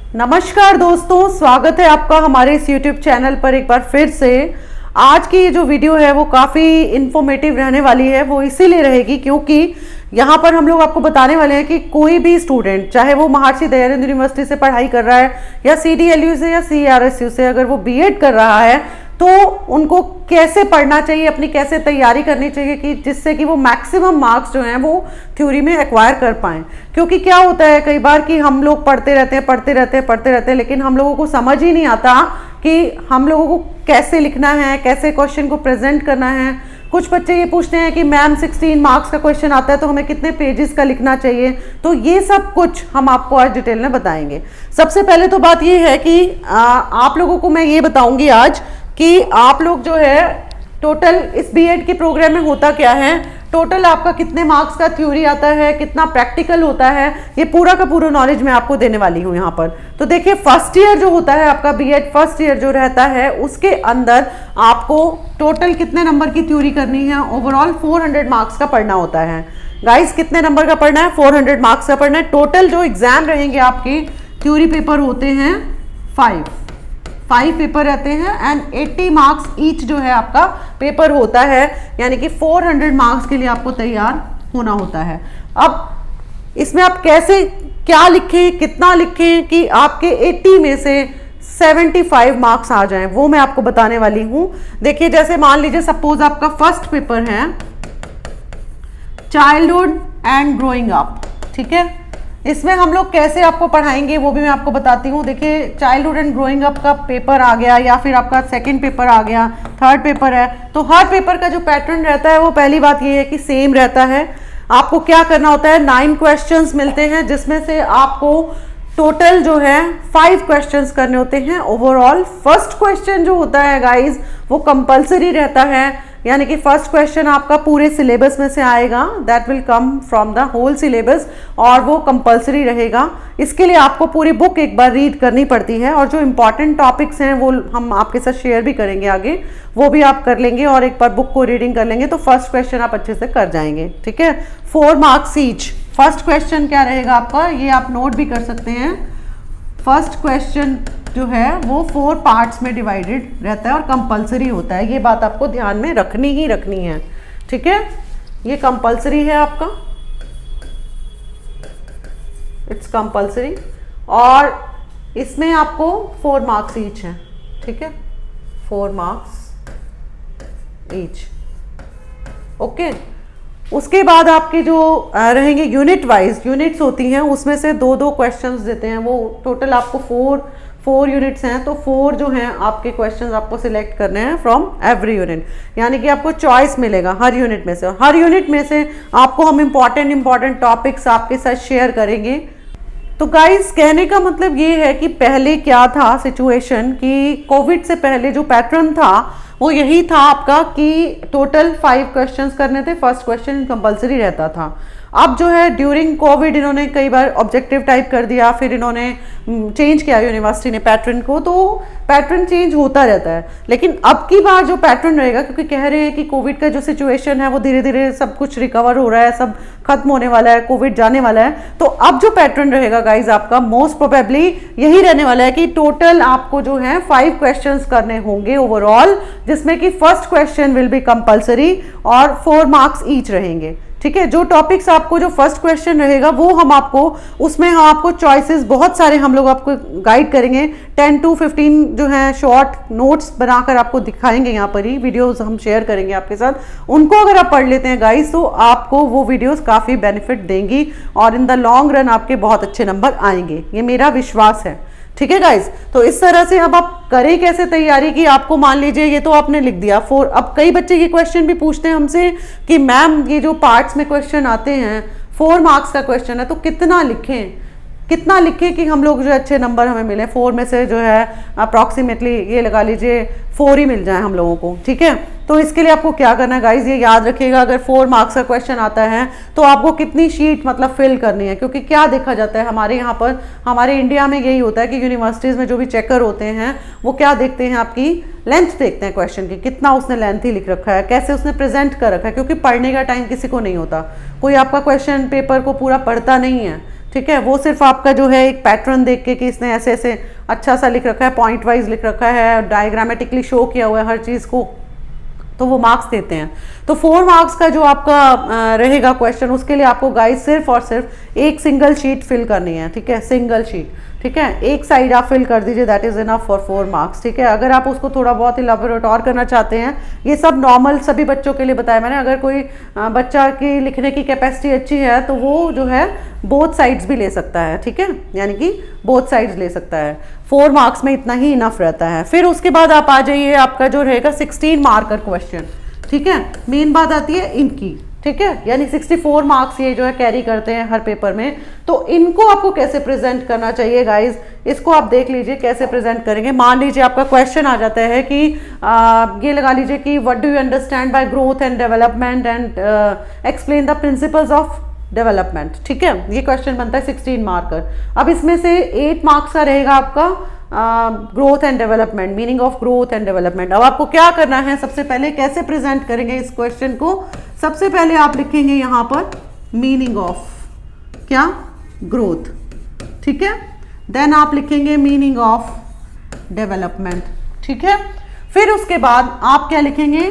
नमस्कार दोस्तों, स्वागत है आपका हमारे इस YouTube चैनल पर एक बार फिर से। आज की ये जो वीडियो है वो काफ़ी इन्फॉर्मेटिव रहने वाली है। वो इसीलिए रहेगी क्योंकि यहाँ पर हम लोग आपको बताने वाले हैं कि कोई भी स्टूडेंट, चाहे वो महर्षि दयानंद यूनिवर्सिटी से पढ़ाई कर रहा है या CDLU से या CRSU से, अगर वो B.Ed कर रहा है तो उनको कैसे पढ़ना चाहिए, अपनी कैसे तैयारी करनी चाहिए कि जिससे कि वो मैक्सिमम मार्क्स जो हैं वो थ्योरी में एक्वायर कर पाएँ। क्योंकि क्या होता है कई बार कि हम लोग पढ़ते रहते हैं लेकिन हम लोगों को समझ ही नहीं आता कि हम लोगों को कैसे लिखना है, कैसे क्वेश्चन को प्रेजेंट करना है। कुछ बच्चे ये पूछते हैं कि मैम 16 मार्क्स का क्वेश्चन आता है तो हमें कितने पेजेस का लिखना चाहिए। तो ये सब कुछ हम आपको आज डिटेल में बताएंगे। सबसे पहले तो बात ये है कि आप लोगों को मैं ये बताऊंगी आज कि आप लोग जो है टोटल इस B.Ed के प्रोग्राम में होता क्या है, टोटल आपका कितने मार्क्स का थ्योरी आता है, कितना प्रैक्टिकल होता है, ये पूरा का पूरा नॉलेज मैं आपको देने वाली हूँ यहाँ पर। तो देखिए, फर्स्ट ईयर जो होता है आपका B.Ed फर्स्ट ईयर जो रहता है उसके अंदर आपको टोटल कितने नंबर की थ्योरी करनी है, ओवरऑल 400 मार्क्स का पढ़ना होता है। गाइस, कितने नंबर का पढ़ना है? 400 मार्क्स का पढ़ना है। टोटल जो एग्जाम रहेंगे आपके थ्योरी पेपर होते हैं 5 पेपर रहते हैं एंड 80 मार्क्स ईच जो है आपका पेपर होता है, यानी कि 400 मार्क्स के लिए आपको तैयार होना होता है। अब इसमें आप कैसे क्या लिखें, कितना लिखें कि आपके 80 में से 75 मार्क्स आ जाएं, वो मैं आपको बताने वाली हूँ। देखिए, जैसे मान लीजिए सपोज आपका फर्स्ट पेपर है चाइल्डहुड एंड ग्रोइंग अप, ठीक है। इसमें हम लोग कैसे आपको पढ़ाएंगे वो भी मैं आपको बताती हूँ। देखिए, चाइल्डहुड एंड ग्रोइंग अप का पेपर आ गया या फिर आपका सेकंड पेपर आ गया, थर्ड पेपर है, तो हर पेपर का जो पैटर्न रहता है वो पहली बात ये है कि सेम रहता है। आपको क्या करना होता है, 9 क्वेश्चंस मिलते हैं जिसमें से आपको टोटल जो है 5 क्वेश्चंस करने होते हैं ओवरऑल। फर्स्ट क्वेश्चन जो होता है गाइज वो कंपल्सरी रहता है, यानी कि फर्स्ट क्वेश्चन आपका पूरे सिलेबस में से आएगा, that will come from the whole syllabus, और वो कंपल्सरी रहेगा। इसके लिए आपको पूरी बुक एक बार रीड करनी पड़ती है और जो इंपॉर्टेंट टॉपिक्स हैं वो हम आपके साथ शेयर भी करेंगे आगे, वो भी आप कर लेंगे और एक बार बुक को रीडिंग कर लेंगे तो फर्स्ट क्वेश्चन आप अच्छे से कर जाएंगे, ठीक है। 4 मार्क्स ईच। फर्स्ट क्वेश्चन क्या रहेगा आपका, ये आप नोट भी कर सकते हैं। फर्स्ट क्वेश्चन जो है वो 4 पार्ट्स में डिवाइडेड रहता है और कंपलसरी होता है। ये बात आपको ध्यान में रखनी ही रखनी है, ठीक है। ये कंपलसरी है आपका, इट्स कंपलसरी, और इसमें आपको 4 मार्क्स ईच है, ठीक है, 4 मार्क्स ईच, ओके। उसके बाद आपके जो रहेंगे यूनिट वाइज, यूनिट्स होती हैं उसमें से 2-2 क्वेश्चंस देते हैं। वो टोटल आपको 4 यूनिट्स हैं, तो 4 जो हैं आपके क्वेश्चंस आपको सिलेक्ट करने हैं फ्रॉम एवरी यूनिट, यानी कि आपको चॉइस मिलेगा हर यूनिट में से, और हर यूनिट में से आपको हम इंपॉर्टेंट टॉपिक्स आपके साथ शेयर करेंगे। तो गाइस, कहने का मतलब ये है कि पहले क्या था सिचुएशन कि कोविड से पहले जो पैटर्न था वो यही था आपका कि टोटल 5 क्वेश्चंस करने थे, फर्स्ट क्वेश्चन कंपलसरी रहता था। अब जो है ड्यूरिंग कोविड इन्होंने कई बार ऑब्जेक्टिव टाइप कर दिया, फिर इन्होंने चेंज किया यूनिवर्सिटी ने पैटर्न को, तो पैटर्न चेंज होता रहता है। लेकिन अब की बार जो पैटर्न रहेगा, क्योंकि कह रहे हैं कि कोविड का जो सिचुएशन है वो धीरे धीरे सब कुछ रिकवर हो रहा है, सब खत्म होने वाला है, कोविड जाने वाला है, तो अब जो पैटर्न रहेगा गाइज आपका मोस्ट प्रोबेबली यही रहने वाला है कि टोटल आपको जो है 5 क्वेश्चंस करने होंगे ओवरऑल, जिसमें कि first question will be compulsory और 4 मार्क्स ईच रहेंगे, ठीक है। जो टॉपिक्स आपको जो फर्स्ट क्वेश्चन रहेगा वो हम आपको उसमें हम आपको चॉइसेस बहुत सारे हम लोग आपको गाइड करेंगे। 10 to 15 जो है शॉर्ट नोट्स बनाकर आपको दिखाएंगे, यहाँ पर ही वीडियोस हम शेयर करेंगे आपके साथ। उनको अगर आप पढ़ लेते हैं गाइस तो आपको वो वीडियोस काफ़ी बेनिफिट देंगी और इन द लॉन्ग रन आपके बहुत अच्छे नंबर आएंगे, ये मेरा विश्वास है, ठीक है गाइज। तो इस तरह से अब आप करें कैसे तैयारी की, आपको मान लीजिए ये तो आपने लिख दिया 4। अब कई बच्चे ये क्वेश्चन भी पूछते हैं हमसे कि मैम ये जो पार्ट्स में क्वेश्चन आते हैं 4 मार्क्स का क्वेश्चन है तो कितना लिखें कि हम लोग जो अच्छे नंबर हमें मिले। 4 में से जो है अप्रॉक्सीमेटली ये लगा लीजिए 4 ही मिल जाए हम लोगों को, ठीक है। तो इसके लिए आपको क्या करना है गाइज, ये याद रखिएगा, अगर 4 मार्क्स का क्वेश्चन आता है तो आपको कितनी शीट मतलब फिल करनी है। क्योंकि क्या देखा जाता है हमारे यहाँ पर, हमारे इंडिया में यही होता है कि यूनिवर्सिटीज़ में जो भी चेकर होते हैं वो क्या देखते हैं, आपकी लेंथ देखते हैं क्वेश्चन की, कितना उसने लेंथ ही लिख रखा है, कैसे उसने प्रेजेंट कर रखा है। क्योंकि पढ़ने का टाइम किसी को नहीं होता, कोई आपका क्वेश्चन पेपर को पूरा पढ़ता नहीं है, ठीक है, वो सिर्फ आपका जो है एक पैटर्न देख के कि इसने ऐसे ऐसे अच्छा सा लिख रखा है, पॉइंट वाइज लिख रखा है, डायग्रामेटिकली शो किया हुआ है हर चीज़ को, तो वो मार्क्स देते हैं। तो 4 मार्क्स का जो आपका रहेगा क्वेश्चन, उसके लिए आपको गाइस सिर्फ और सिर्फ एक सिंगल शीट फिल करनी है, ठीक है, सिंगल शीट, ठीक है, एक साइड आप फिल कर दीजिए, that is enough for 4 marks, ठीक है। अगर आप उसको थोड़ा बहुत इलाबोरेट और करना चाहते हैं, ये सब नॉर्मल सभी बच्चों के लिए बताया मैंने, अगर कोई बच्चा की लिखने की कैपेसिटी अच्छी है तो वो जो है बोथ साइड्स भी ले सकता है, ठीक है, यानी कि बोथ साइड्स ले सकता है। 4 मार्क्स में इतना ही इनफ रहता है। फिर उसके बाद आप आ जाइए, आपका जो रहेगा 16 मार्कर क्वेश्चन, ठीक है। मेन बात आती है इनकी, ठीक है, यानी 64 मार्क्स ये जो है कैरी करते हैं हर पेपर में। तो इनको आपको कैसे प्रेजेंट करना चाहिए गाइज, इसको आप देख लीजिए कैसे प्रेजेंट करेंगे। मान लीजिए आपका क्वेश्चन आ जाता है कि ये लगा लीजिए कि what do you understand by growth and development and explain the principles of development, ठीक है, ये क्वेश्चन बनता है 16 मार्कर। अब इसमें से 8 मार्क्स का रहेगा आपका growth and development, meaning of growth and development. अब आपको क्या करना है, सबसे पहले कैसे प्रेजेंट करेंगे इस क्वेश्चन को, सबसे पहले आप लिखेंगे यहाँ पर मीनिंग ऑफ क्या, ग्रोथ, ठीक है, देन आप लिखेंगे मीनिंग ऑफ डेवलपमेंट, ठीक है। फिर उसके बाद आप क्या लिखेंगे,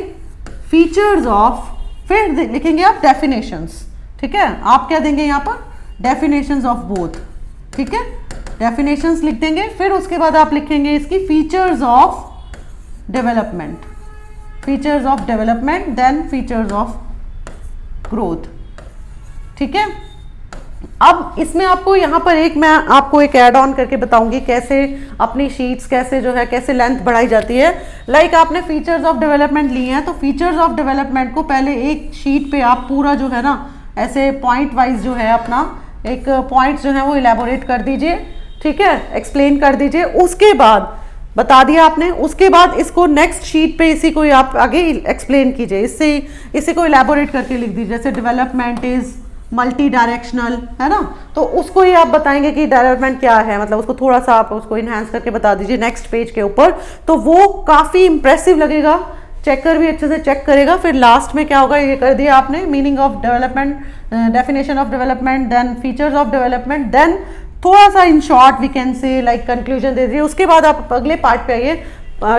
फीचर्स ऑफ, फिर लिखेंगे आप डेफिनेशंस, ठीक है, आप क्या देंगे यहाँ पर, डेफिनेशंस ऑफ बोथ, ठीक है, डेफिनेशंस लिख देंगे। फिर उसके बाद आप लिखेंगे इसकी features of development, features of development, then features of growth, ठीक है। अब इसमें आपको यहाँ पर एक मैं आपको एक ऐड ऑन करके बताऊंगी कैसे अपनी शीट्स कैसे जो है कैसे लेंथ बढ़ाई जाती है। लाइक आपने फीचर्स ऑफ डेवलपमेंट ली है, तो फीचर्स ऑफ डेवलपमेंट को पहले एक शीट पे आप पूरा जो है ना ऐसे पॉइंट वाइज जो है अपना एक पॉइंट्स जो है वो इलेबोरेट कर दीजिए, ठीक है, एक्सप्लेन कर दीजिए। उसके बाद बता दिया आपने, उसके बाद इसको नेक्स्ट शीट पे इसी को आप आगे एक्सप्लेन कीजिए, इससे इसी को इलेबोरेट करके लिख दीजिए। जैसे डेवलपमेंट इज मल्टी डायरेक्शनल, है ना, तो उसको ही आप बताएंगे कि डेवलपमेंट क्या है, मतलब उसको थोड़ा सा आप उसको इन्हांस करके बता दीजिए नेक्स्ट पेज के ऊपर, तो वो काफ़ी इंप्रेसिव लगेगा, चेकर भी अच्छे से चेक करेगा। फिर लास्ट में क्या होगा, ये कर दिया आपने meaning of development, definition of development, then features of development, then थोड़ा सा in short we can say like conclusion दे दीजिए। उसके बाद आप अगले पार्ट पे आइए,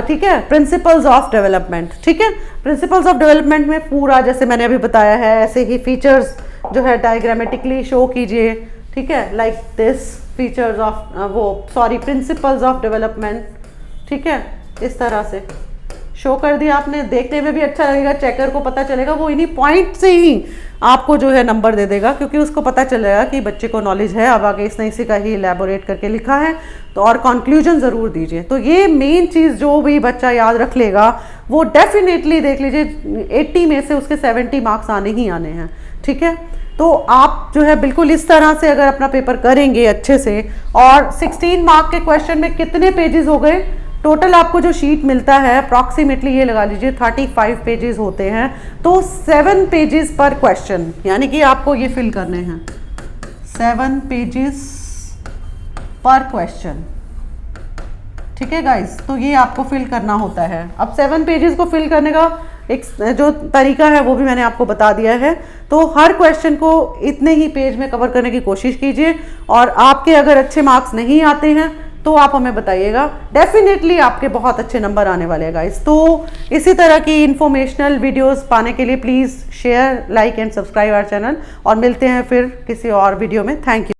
ठीक है, प्रिंसिपल्स ऑफ डेवलपमेंट, ठीक है। प्रिंसिपल्स ऑफ डेवलपमेंट में पूरा जैसे मैंने अभी बताया है ऐसे ही फीचर्स जो है डायग्रामेटिकली शो कीजिए, ठीक है, like this features of principles of development, ठीक है, इस तरह से शो कर दिया आपने। देखने में भी अच्छा लगेगा, चेकर को पता चलेगा, वो इन्हीं पॉइंट से ही आपको जो है नंबर दे देगा, क्योंकि उसको पता चलेगा कि बच्चे को नॉलेज है, अब आगे इसने इसी का ही इलेबोरेट करके लिखा है, तो और कंक्लूजन ज़रूर दीजिए। तो ये मेन चीज़ जो भी बच्चा याद रख लेगा वो डेफिनेटली देख लीजिए 80 में से उसके 70 मार्क्स आने ही आने हैं, ठीक है। तो आप जो है बिल्कुल इस तरह से अगर अपना पेपर करेंगे अच्छे से, और 16 मार्क के क्वेश्चन में कितने पेजेस हो गए टोटल, आपको जो शीट मिलता है अप्रॉक्सीमेटली ये लगा लीजिए 35 पेजेस होते हैं, तो 7 पेजेस पर क्वेश्चन, यानी कि आपको ये फिल करने हैं 7 पेजेस पर क्वेश्चन, ठीक है गाइस। तो ये आपको फिल करना होता है। अब 7 पेजेस को फिल करने का एक जो तरीका है वो भी मैंने आपको बता दिया है। तो हर क्वेश्चन को इतने ही पेज में कवर करने की कोशिश कीजिए, और आपके अगर अच्छे मार्क्स नहीं आते हैं तो आप हमें बताइएगा, डेफिनेटली आपके बहुत अच्छे नंबर आने वाले हैं गाइस। तो इसी तरह की इंफॉर्मेशनल वीडियोस पाने के लिए please share, like and subscribe our channel, और मिलते हैं फिर किसी और वीडियो में। Thank you.